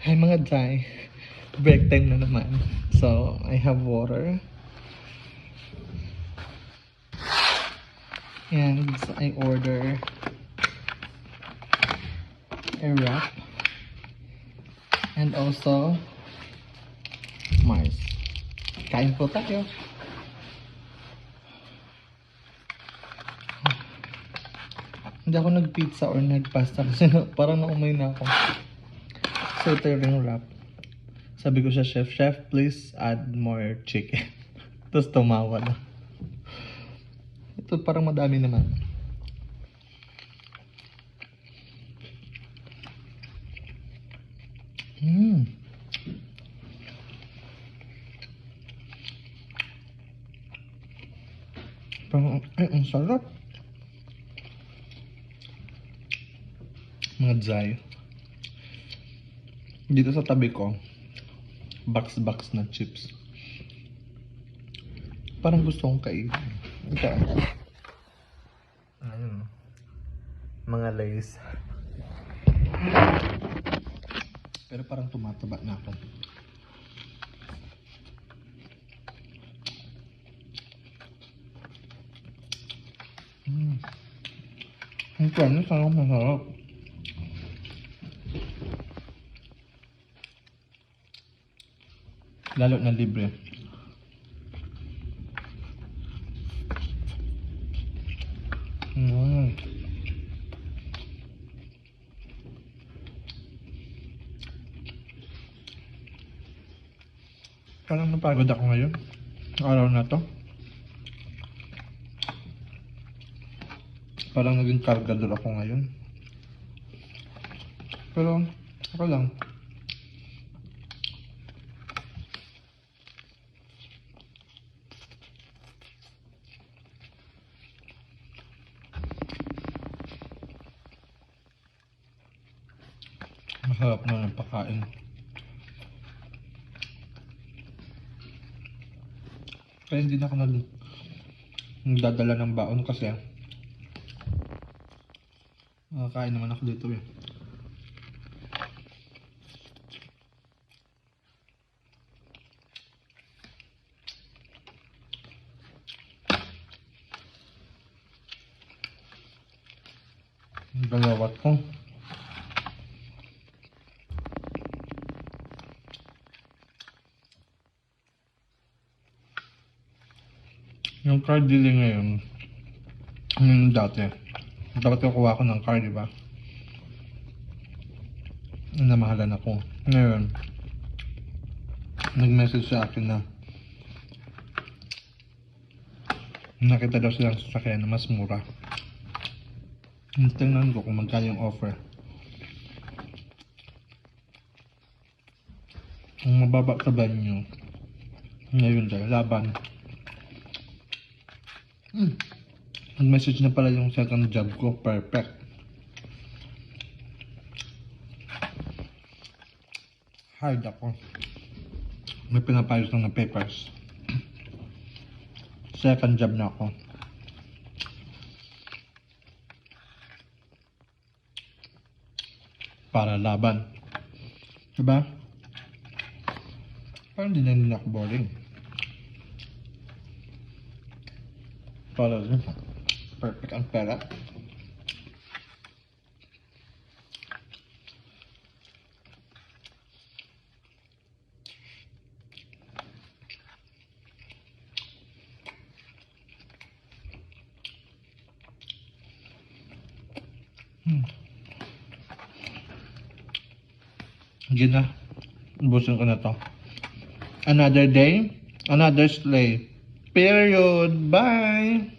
Hi mga Jai, break time na naman. So, I have water. And I order a wrap. And also, Mars. Kain po tayo. Hindi ako nag-pizza or nag-pasta kasi parang naumay na ako. So, ito yung wrap. Sabi ko sa chef, "Chef, please add more chicken." Tapos tumawa na. Ito parang madami naman. Parang, ang sarap. Mga Jai. Dito sa tabi ko, box na chips. Parang gusto kong kainin. Ito. Ayun. Mga lays. Pero parang tumataba na ako. Ang kanya sarap masarap. Lalo na libre. Parang napagod ako ngayon. Araw na to. Parang naging kargador ako ngayon. Pero, ako lang. Masarap na ng pagkain. Kaya hindi na ako nagdadala ng baon kasi kain naman ako dito eh. Galawat ko. Yung card delay ngayon, yung dati, dapat kukuha ko ng card, diba? Namahalan ako. Ngayon, nag-message sa akin na nakita daw silang sasakyan na mas mura. Tingnan ko kung magkano yung offer. Kung mababa ka ba nyo, ngayon dahil laban. Nag-message na pala yung second job ko. Perfect. Hard ako. May pinapayos lang ng papers. Second job na ako. Para laban. Diba? Parang di na nila ako boring. Para rin. Perfect ang pera. Sige na. Ubusin ko na to. Another day, another slay. Period. Bye!